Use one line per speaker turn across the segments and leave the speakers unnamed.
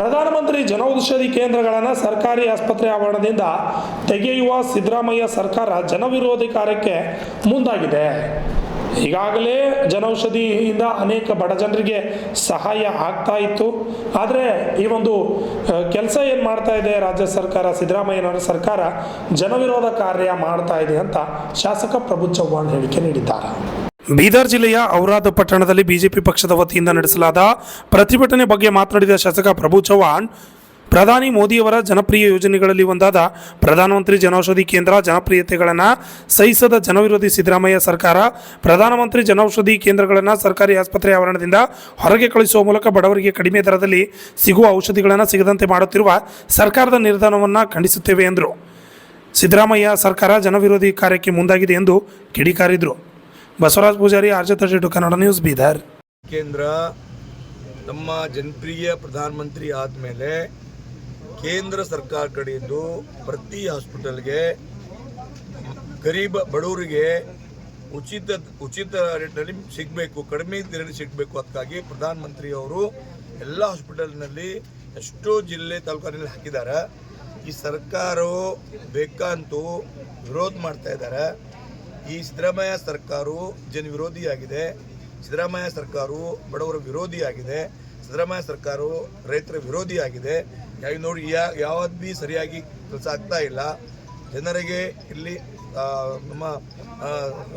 ಪ್ರಧಾನಮಂತ್ರಿ ಜನೌಷಧಿ ಕೇಂದ್ರಗಳನ್ನು ಸರ್ಕಾರಿ ಆಸ್ಪತ್ರೆ ಆವರಣದಿಂದ ತೆಗೆಯುವ ಸಿದ್ದರಾಮಯ್ಯ ಸರ್ಕಾರ ಜನವಿರೋಧಿ ಕಾರ್ಯಕ್ಕೆ ಮುಂದಾಗಿದೆ. ಈಗಾಗಲೇ ಜನೌಷಧಿಯಿಂದ ಅನೇಕ ಬಡ ಜನರಿಗೆ ಸಹಾಯ ಆಗ್ತಾ ಇತ್ತು. ಆದರೆ ಈ ಒಂದು ಕೆಲಸ ಏನು ಮಾಡ್ತಾ ಇದೆ ರಾಜ್ಯ ಸರ್ಕಾರ, ಸಿದ್ದರಾಮಯ್ಯನವರ ಸರ್ಕಾರ ಜನವಿರೋಧ ಕಾರ್ಯ ಮಾಡ್ತಾ ಇದೆ ಅಂತ ಶಾಸಕ ಪ್ರಭು ಚವ್ಹಾಣ್ ಹೇಳಿಕೆ ನೀಡಿದ್ದಾರೆ. ಬೀದರ್ ಜಿಲ್ಲೆಯ ಔರಾದ್ ಪಟ್ಟಣದಲ್ಲಿ ಬಿಜೆಪಿ ಪಕ್ಷದ ವತಿಯಿಂದ ನಡೆಸಲಾದ ಪ್ರತಿಭಟನೆ ಬಗ್ಗೆ ಮಾತನಾಡಿದ ಶಾಸಕ ಪ್ರಭು ಚವ್ಹಾಣ್, ಪ್ರಧಾನಿ ಮೋದಿಯವರ ಜನಪ್ರಿಯ ಯೋಜನೆಗಳಲ್ಲಿ ಒಂದಾದ ಪ್ರಧಾನಮಂತ್ರಿ ಜನೌಷಧಿ ಕೇಂದ್ರ ಜನಪ್ರಿಯತೆಗಳನ್ನು ಸಹಿಸದ ಜನವಿರೋಧಿ ಸಿದ್ದರಾಮಯ್ಯ ಸರ್ಕಾರ ಪ್ರಧಾನಮಂತ್ರಿ ಜನೌಷಧಿ ಕೇಂದ್ರಗಳನ್ನು ಸರ್ಕಾರಿ ಆಸ್ಪತ್ರೆ ಆವರಣದಿಂದ ಹೊರಗೆ ಕಳಿಸುವ ಮೂಲಕ ಬಡವರಿಗೆ ಕಡಿಮೆ ದರದಲ್ಲಿ ಸಿಗುವ ಔಷಧಿಗಳನ್ನು ಸಿಗದಂತೆ ಮಾಡುತ್ತಿರುವ ಸರ್ಕಾರದ ನಿರ್ಧಾರವನ್ನು ಖಂಡಿಸುತ್ತೇವೆ ಎಂದರು. ಸಿದ್ದರಾಮಯ್ಯ ಸರ್ಕಾರ ಜನವಿರೋಧಿ ಕಾರ್ಯಕ್ಕೆ ಮುಂದಾಗಿದೆ ಎಂದು ಕಿಡಿಕಾರಿದರು. ಬಸವರಾಜ್ ಪೂಜಾರಿ, ಆರ್ಜ32 ಕನ್ನಡ ನ್ಯೂಸ್, ಬೀದರ್.
ಕೇಂದ್ರ ನಮ್ಮ ಜನಪ್ರಿಯ ಪ್ರಧಾನಮಂತ್ರಿ ಆದಮೇಲೆ ಕೇಂದ್ರ ಸರ್ಕಾರ ಕಡೆಯಿಂದ ಪ್ರತಿ ಹಾಸ್ಪಿಟಲ್ಗೆ ಗರೀಬ್ ಬಡವರಿಗೆ ಉಚಿತ ರೇಟ್ನಲ್ಲಿ ಸಿಗಬೇಕು, ಕಡಿಮೆ ದರದಲ್ಲಿ ಸಿಗಬೇಕು. ಅದಕ್ಕಾಗಿ ಪ್ರಧಾನಮಂತ್ರಿ ಅವರು ಎಲ್ಲ ಹಾಸ್ಪಿಟಲ್ನಲ್ಲಿ ಎಷ್ಟೋ ಜಿಲ್ಲೆ ತಾಲೂಕಿನಲ್ಲಿ ಹಾಕಿದ್ದಾರೆ. ಈ ಸರ್ಕಾರವು ಬೇಕಂತೂ ವಿರೋಧ ಮಾಡ್ತಾ ಇದ್ದಾರೆ. ಈ ಸಿದ್ದರಾಮಯ್ಯ ಸರ್ಕಾರವು ಜನ ವಿರೋಧಿಯಾಗಿದೆ. ಸಿದ್ದರಾಮಯ್ಯ ಸರ್ಕಾರವು ಬಡವರ ವಿರೋಧಿಯಾಗಿದೆ. ಸಿದ್ದರಾಮಯ್ಯ ಸರ್ಕಾರವು ರೈತರ ವಿರೋಧಿಯಾಗಿದೆ. ನೋಡಿ, ಯಾವ್ದು ಭೀ ಸರಿಯಾಗಿ ಕೆಲಸ ಆಗ್ತಾ ಇಲ್ಲ. ಜನರಿಗೆ ಇಲ್ಲಿ ನಮ್ಮ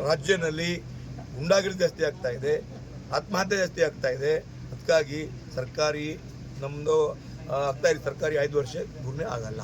ರಾಜ್ಯದಲ್ಲಿ ಗುಂಡಾಗಿರಿ ಜಾಸ್ತಿ ಆಗ್ತಾ ಇದೆ, ಆತ್ಮಹತ್ಯೆ ಜಾಸ್ತಿ ಆಗ್ತಾ ಇದೆ. ಅದಕ್ಕಾಗಿ ಸರ್ಕಾರಿ ನಮ್ಮದು ಆಗ್ತಾ ಇದೆ. ಸರ್ಕಾರಿ 5 ವರ್ಷ ಪೂರ್ಣ ಆಗಲ್ಲ.